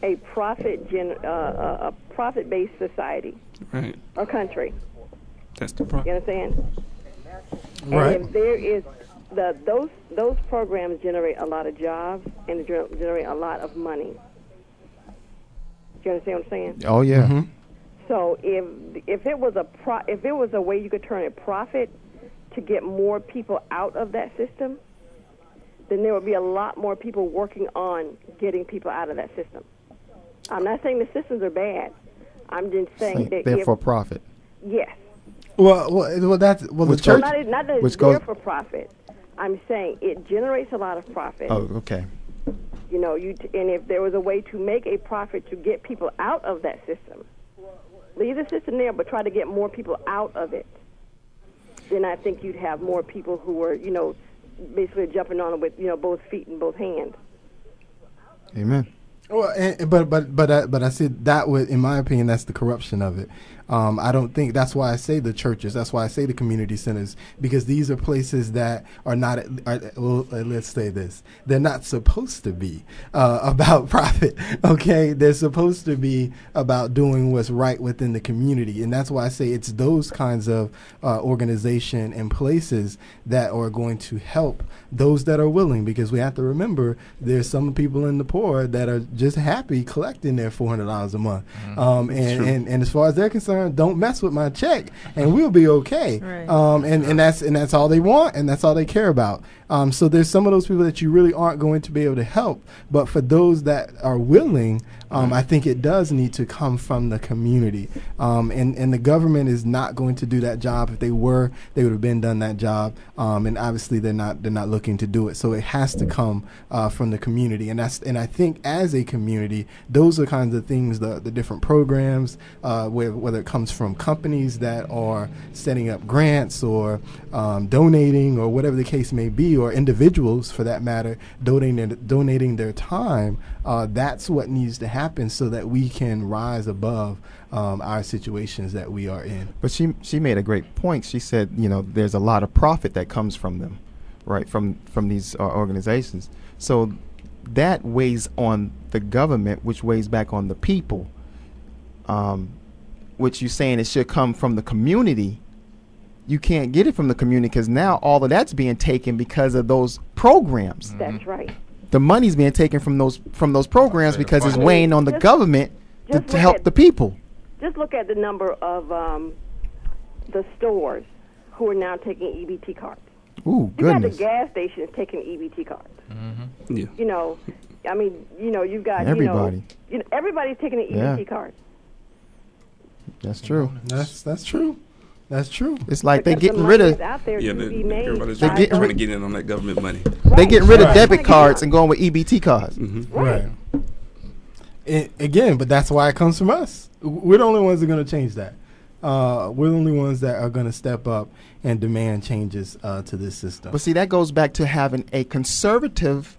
a profit-based society, Right. or country. That's the problem. You understand? Right. And if there is those programs generate a lot of jobs and generate a lot of money. Do you understand what I'm saying? Oh yeah. Mm-hmm. So if it was a way you could turn a profit to get more people out of that system, then there would be a lot more people working on getting people out of that system. I'm not saying the systems are bad. I'm just saying that they're for profit. Yes. The church. Not that it's there for profit. I'm saying it generates a lot of profit. Oh, okay. You know, and if there was a way to make a profit to get people out of that system, leave the system there, but try to get more people out of it, then I think you'd have more people who are, basically jumping on it with, both feet and both hands. Amen. Well, but I said that would, in my opinion, that's the corruption of it. I don't think that's why I say the churches. That's why I say the community centers, because these are places that are not. Well, let's say this: they're not supposed to be about profit. Okay, they're supposed to be about doing what's right within the community, and that's why I say it's those kinds of organization and places that are going to help those that are willing, because we have to remember there's some people in the poor that are just happy collecting their $400 a month. And as far as they're concerned, don't mess with my check and we'll be okay. Right. And that's all they want, and that's all they care about. So there's some of those people that you really aren't going to be able to help. But for those that are willing, I think it does need to come from the community. And the government is not going to do that job. If they were, they would have been done that job. And obviously they're not looking to do it. So it has to come from the community. And I think as a community, those are kinds of things, the different programs, whether it comes from companies that are setting up grants or donating or whatever the case may be, or individuals for that matter, donating their time. That's what needs to happen so that we can rise above our situations that we are in. But she made a great point. She said, there's a lot of profit that comes from them, right, from these organizations. So that weighs on the government, which weighs back on the people, which you're saying it should come from the community. You can't get it from the community because now all of that's being taken because of those programs. That's right. The money's being taken from those programs because it's weighing on the government to help the people. Just look at the number of the stores who are now taking EBT cards. Ooh, You got goodness. the gas stations taking EBT cards. Yeah. You've got Everybody. Everybody's taking an EBT card. That's true. That's true. That's true. It's like they're Because getting the rid money of is out there Yeah, to be made. everybody's They're getting trying to rid- get in on that government money. They're getting rid of Right. debit cards and going with EBT cards. Right. Again, but that's why it comes from us. We're the only ones that are going to change that. We're the only ones that are going to step up and demand changes to this system. But see, that goes back to having a conservative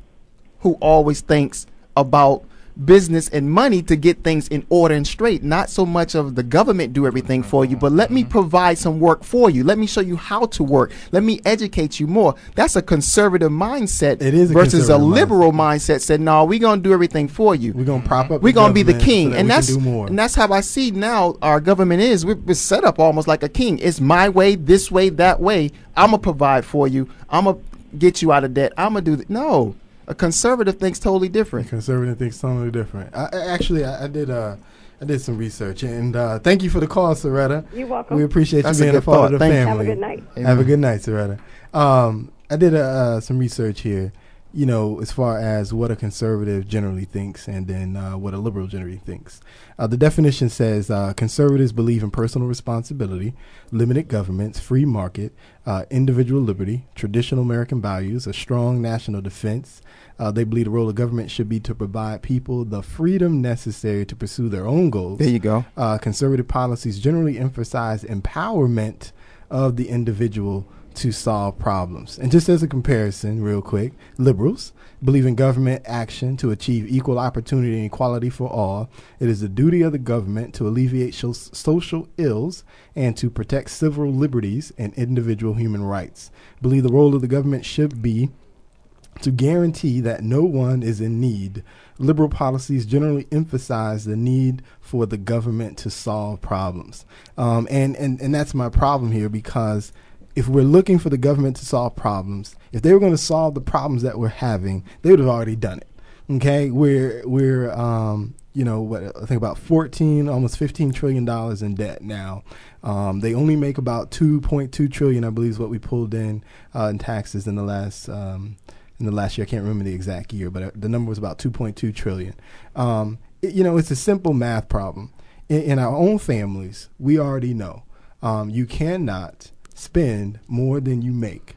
who always thinks about business and money to get things in order and straight. Not so much of the government do everything for you, but let me provide some work for you. Let me show you how to work. Let me educate you more. That's a conservative mindset. It is a versus a conservative liberal mindset. Said, no, we're going to do everything for you. We're going to prop up. We're going to be the king. so that And we that's can do more. and that's how I see now our government is. We're set up almost like a king. It's my way, this way, that way. I'm going to provide for you. I'm going to get you out of debt. I'm going to do that. No. A conservative thinks totally different. Conservative thinks totally different. I did some research, and thank you for the call, Soretta. You're welcome. We appreciate That's you a being a good part thought. of the Thank you. family. Have a good night. Have a good night, Soretta. I did some research here, as far as what a conservative generally thinks and then what a liberal generally thinks. The definition says conservatives believe in personal responsibility, limited governments, free market, individual liberty, traditional American values, a strong national defense. They believe the role of government should be to provide people the freedom necessary to pursue their own goals. There you go. Conservative policies generally emphasize empowerment of the individual to solve problems. And just as a comparison, real quick, liberals believe in government action to achieve equal opportunity and equality for all. It is the duty of the government to alleviate social ills and to protect civil liberties and individual human rights. Believe the role of the government should be to guarantee that no one is in need. Liberal policies generally emphasize the need for the government to solve problems. And that's my problem here, because if we're looking for the government to solve problems, if they were going to solve the problems that we're having, they would have already done it. Okay, we're I think about almost $15 trillion in debt now. They only make about 2.2 trillion, I believe, is what we pulled in taxes in the last year. I can't remember the exact year, but the number was about 2.2 trillion. It's a simple math problem. In our own families, we already know you cannot spend more than you make,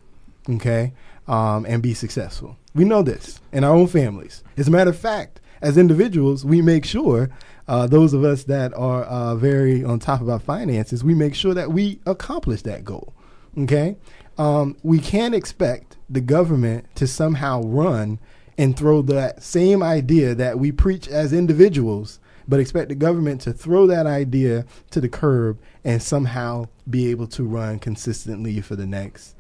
okay, and be successful. We know this in our own families. As a matter of fact, as individuals, we make sure, those of us that are very on top of our finances, we make sure that we accomplish that goal, okay? We can't expect the government to somehow run and throw that same idea that we preach as individuals but expect the government to throw that idea to the curb and somehow be able to run consistently for the next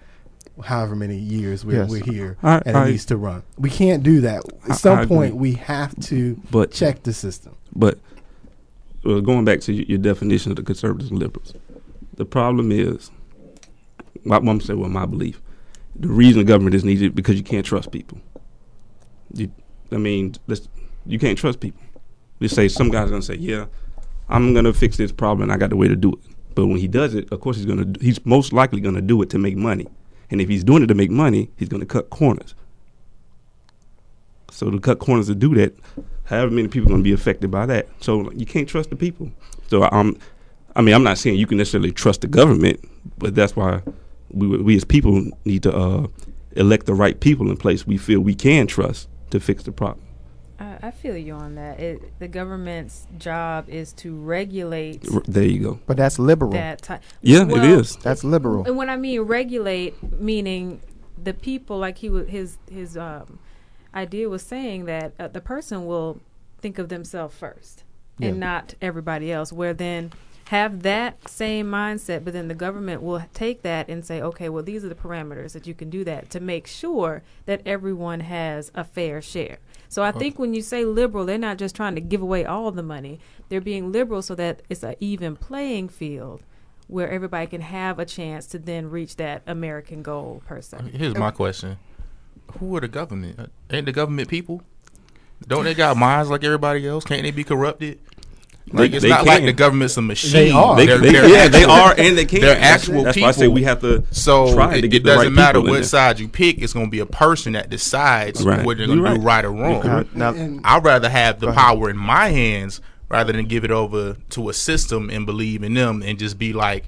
however many years we're here, and it needs to run. We can't do that. At some point, we have to check the system. But going back to your definition of the conservatives and liberals, the problem is, my belief, the reason government is needed because you can't trust people. You can't trust people. They say some guy's gonna say, "Yeah, I'm gonna fix this problem, and I got the way to do it." But when he does it, of course he's most likely gonna do it to make money. And if he's doing it to make money, he's gonna cut corners. So to cut corners to do that, however many people are gonna be affected by that. So you can't trust the people. So I'm not saying you can necessarily trust the government, but that's why we as people need to elect the right people in place we feel we can trust to fix the problem. I feel you on that. The government's job is to regulate. There you go. But that's liberal. It is. That's liberal. And when I mean regulate, meaning the people, like his idea was saying that the person will think of themselves first and not everybody else, where then have that same mindset, but then the government will take that and say, okay, well, these are the parameters that you can do that to make sure that everyone has a fair share. So I think when you say liberal, they're not just trying to give away all the money. They're being liberal so that it's an even playing field where everybody can have a chance to then reach that American goal per se. Here's my question. Who are the government? Ain't the government people? Don't they got minds like everybody else? Can't they be corrupted? Like it's not like the government's a machine. They are. They are, and they can. They're actual that's people. Why I say we have to. So try to get it the doesn't right matter people in what there. side you pick. It's going to be a person that decides what they're going to do right or wrong. I'd rather have the power in my hands rather than give it over to a system and believe in them and just be like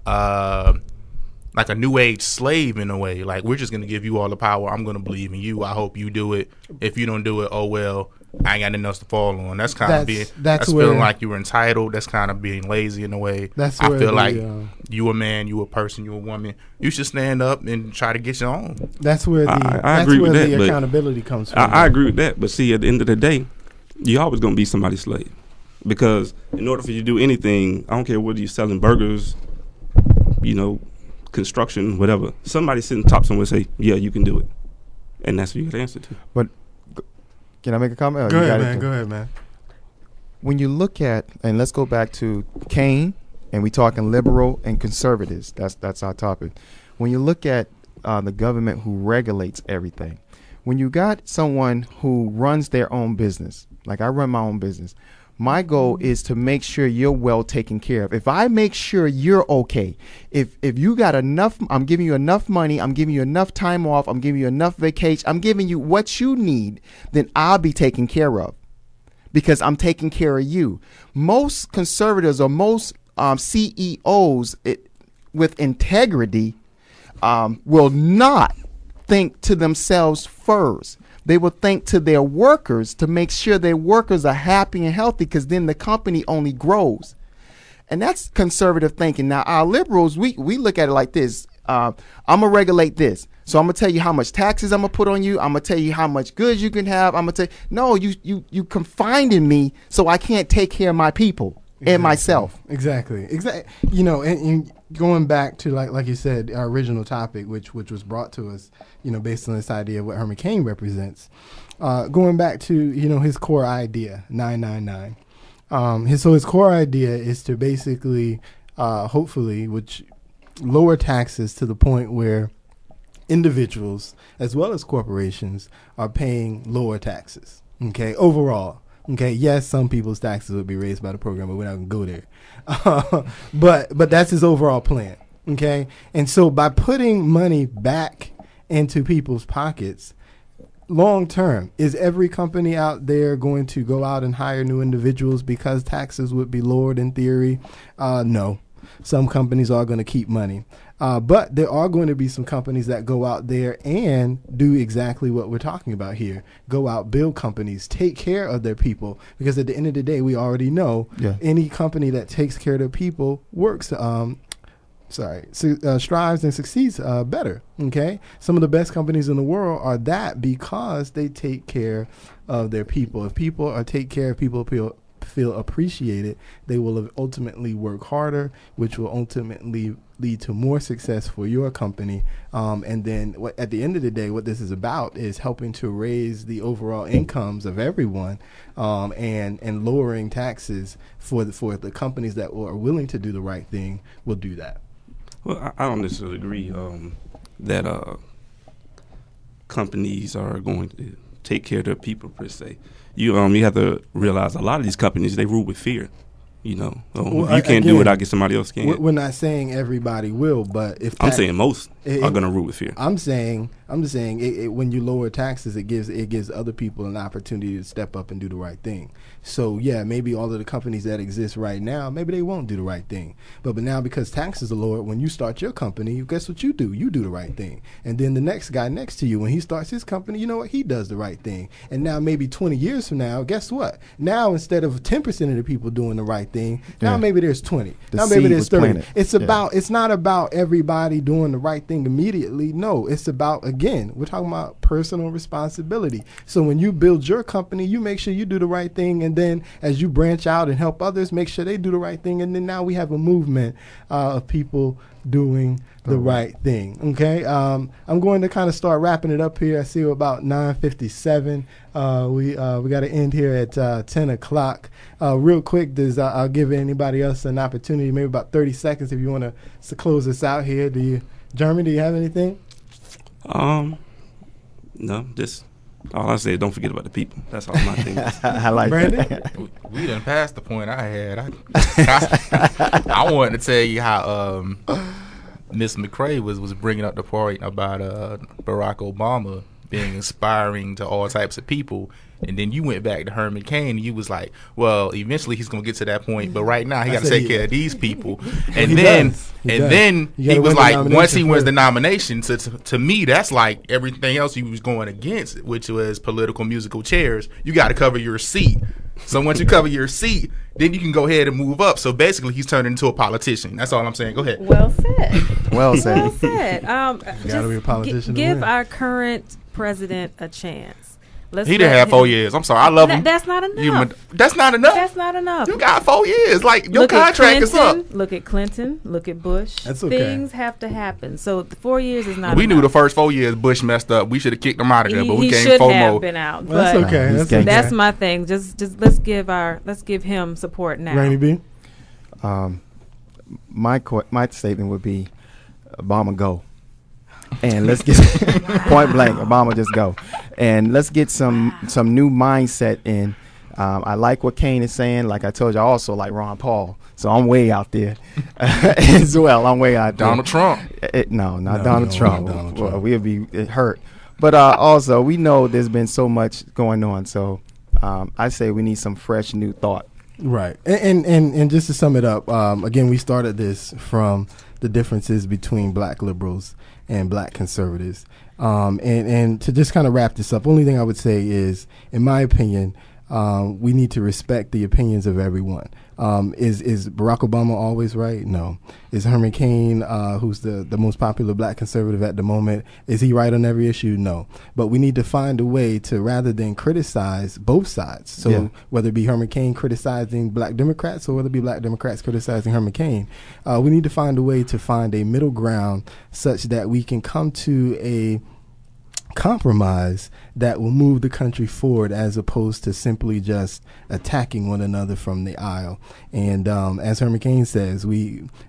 a new age slave in a way. Like, we're just going to give you all the power. I'm going to believe in you. I hope you do it. If you don't do it, oh well. I ain't got nothing else to fall on. That's kind of being. That's feeling like you're entitled. That's kind of being lazy in a way. That's I feel like you a man, you a person, you a woman. You should stand up and try to get your own. That's where I agree with that, the accountability comes from. I agree with that, but see, at the end of the day, you're always gonna be somebody's slave, because in order for you to do anything, I don't care whether you're selling burgers, construction, whatever. Somebody sitting top somewhere say, "Yeah, you can do it," and that's what you got to answer to. But can I make a comment? Go ahead, man. When you look at, and let's go back to Kane, and we talking liberal and conservatives. That's our topic. When you look at the government who regulates everything, when you got someone who runs their own business, like I run my own business, my goal is to make sure you're well taken care of. If I make sure you're okay, if you got enough, I'm giving you enough money, I'm giving you enough time off, I'm giving you enough vacation, I'm giving you what you need, then I'll be taken care of because I'm taking care of you. Most conservatives or most CEOs with integrity will not think to themselves first. They will think to their workers to make sure their workers are happy and healthy, because then the company only grows. And that's conservative thinking. Now, our liberals, we look at it like this. I'm going to regulate this. So I'm going to tell you how much taxes I'm going to put on you. I'm going to tell you how much goods you can have. I'm going to tell you, no, you confined me so I can't take care of my people and myself. Exactly. And going back to like you said, our original topic, which was brought to us, based on this idea of what Herman Cain represents. Going back to his core idea, 999. His core idea is to basically, hopefully, lower taxes to the point where individuals as well as corporations are paying lower taxes. Okay, overall. Okay, yes, some people's taxes would be raised by the program, but we're not going to go there. But that's his overall plan. Okay, and so by putting money back into people's pockets, long term, is every company out there going to go out and hire new individuals because taxes would be lowered in theory? No. Some companies are going to keep money. But there are going to be some companies that go out there and do exactly what we're talking about here. Go out, build companies, take care of their people. Because at the end of the day, we already know any company that takes care of their people works, strives and succeeds better. Okay? Some of the best companies in the world are that because they take care of their people. If people take care of feel appreciated, they will ultimately work harder, which will ultimately lead to more success for your company. And then at the end of the day, what this is about is helping to raise the overall incomes of everyone, and lowering taxes for the companies that are willing to do the right thing will do that. Well, I don't necessarily agree that companies are going to take care of their people per se. You have to realize a lot of these companies, they rule with fear. You know, you can't do it, I guess somebody else can. We're not saying everybody will, but if I'm saying most are going to rule with fear. I'm saying when you lower taxes, it gives other people an opportunity to step up and do the right thing. So yeah, maybe all of the companies that exist right now, maybe they won't do the right thing. But now because taxes are lowered, when you start your company, guess what you do? You do the right thing. And then the next guy next to you, when he starts his company, you know what? He does the right thing. And now maybe 20 years from now, guess what? Now instead of 10% of the people doing the right thing, now maybe there's 20. Now maybe there's 30. It's not about everybody doing the right thing immediately. No, it's about, again, we're talking about personal responsibility. So when you build your company, you make sure you do the right thing, and then as you branch out and help others, make sure they do the right thing, and then now we have a movement of people doing the right thing. Okay, I'm going to kind of start wrapping it up here. I see we're about 9:57. We got to end here at 10 o'clock. Real quick, I'll give anybody else an opportunity, maybe about 30 seconds if you want to close this out here. Jeremy, do you have anything? No, just all I say is don't forget about the people. That's all my thing is. I like Brandon? that. We done passed the point I had. I wanted to tell you how Miss McCrae was bringing up the point about Barack Obama being inspiring to all types of people. And then you went back to Herman Cain and you was like, well, eventually he's going to get to that point. But right now he got to take care of these people. And then he was like, once he wins the nomination, to me, that's like everything else he was going against, which was political musical chairs. You got to cover your seat. So once you cover your seat, then you can go ahead and move up. So basically he's turning into a politician. That's all I'm saying. Go ahead. Well said. Well said. Well said. You got to be a politician. Give our current president a chance. He didn't have 4 years. I'm sorry. I love him. That's not enough. That's not enough. That's not enough. You got 4 years. Like, your contract is up. Look at Clinton. Look at Bush. That's okay. Things have to happen. So 4 years is not We enough. knew the first 4 years Bush messed up. We should have kicked him out of there, but we came should FOMO. have been out. Well, that's okay. That's okay. That's my thing. Just let's give him support now. Rainy B? My statement would be Obama go. And let's get point blank, Obama just go. And let's get some new mindset in. I like what Cain is saying. Like I told you, I also like Ron Paul. So I'm way out there as well. I'm way out there. Donald Trump. No, Donald Trump. Well, we'll be hurt. But also, we know there's been so much going on. So I say we need some fresh new thought. Right. And just to sum it up, again, we started this from the differences between black liberals and black conservatives. And to just kind of wrap this up, only thing I would say is, in my opinion, we need to respect the opinions of everyone. Is Barack Obama always right? No. Is Herman Cain, who's the most popular black conservative at the moment, is he right on every issue? No. But we need to find a way to, rather than criticize both sides, so whether it be Herman Cain criticizing black Democrats or whether it be black Democrats criticizing Herman Cain, we need to find a way to find a middle ground such that we can come to a compromise that will move the country forward, as opposed to simply just attacking one another from the aisle. And as Herman Cain says, I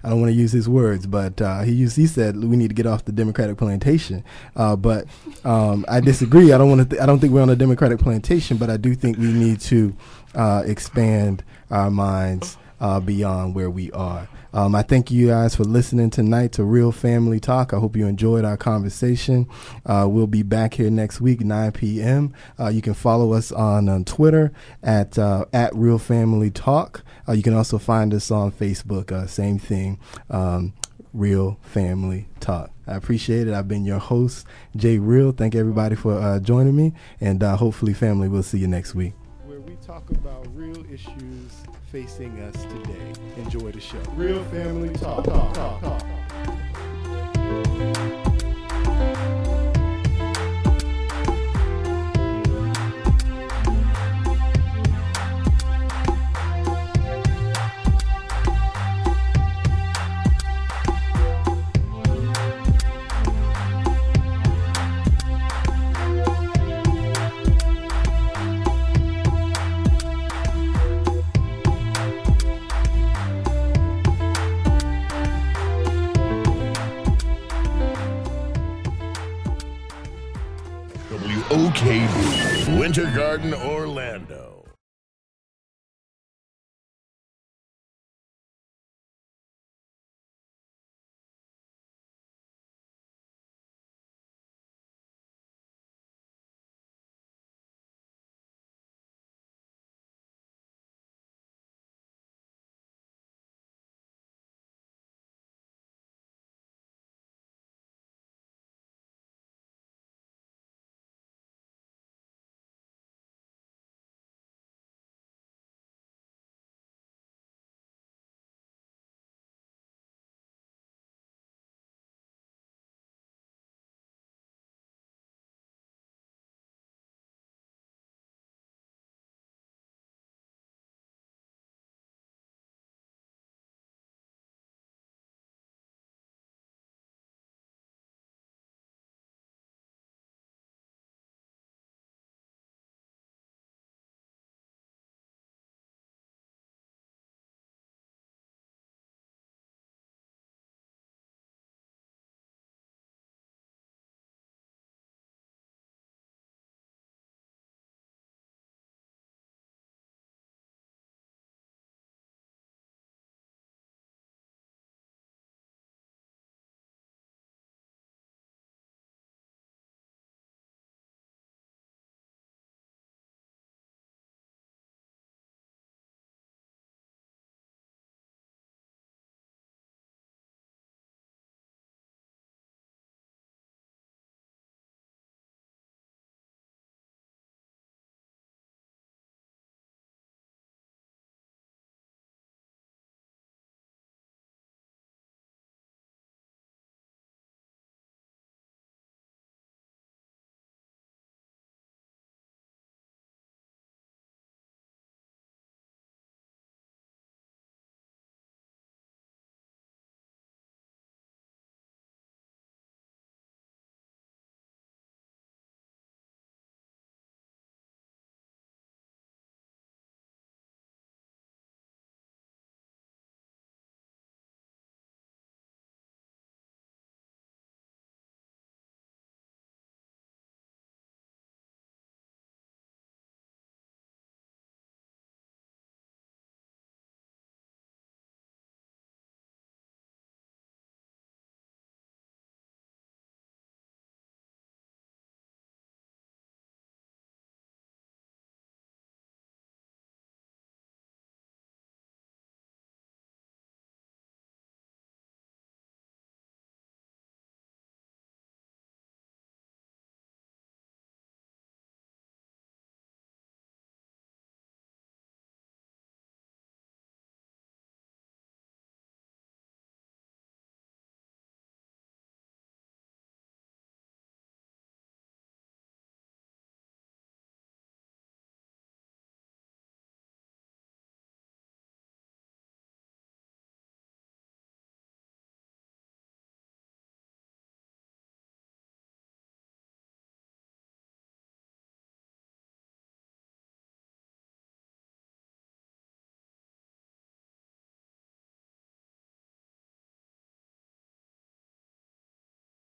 don't want to use his words, but he said we need to get off the Democratic plantation. But I disagree. I don't think we're on a Democratic plantation, but I do think we need to expand our minds beyond where we are. I thank you guys for listening tonight to Real Family Talk. I hope you enjoyed our conversation. We'll be back here next week, 9 p.m. You can follow us on Twitter at Real Family Talk. You can also find us on Facebook, same thing, Real Family Talk. I appreciate it. I've been your host, Jay Real. Thank everybody for joining me, and hopefully, family, we'll see you next week. Where we talk about real issues facing us today. Enjoy the show. Real Family Talk. WKB, Winter Garden, Orlando.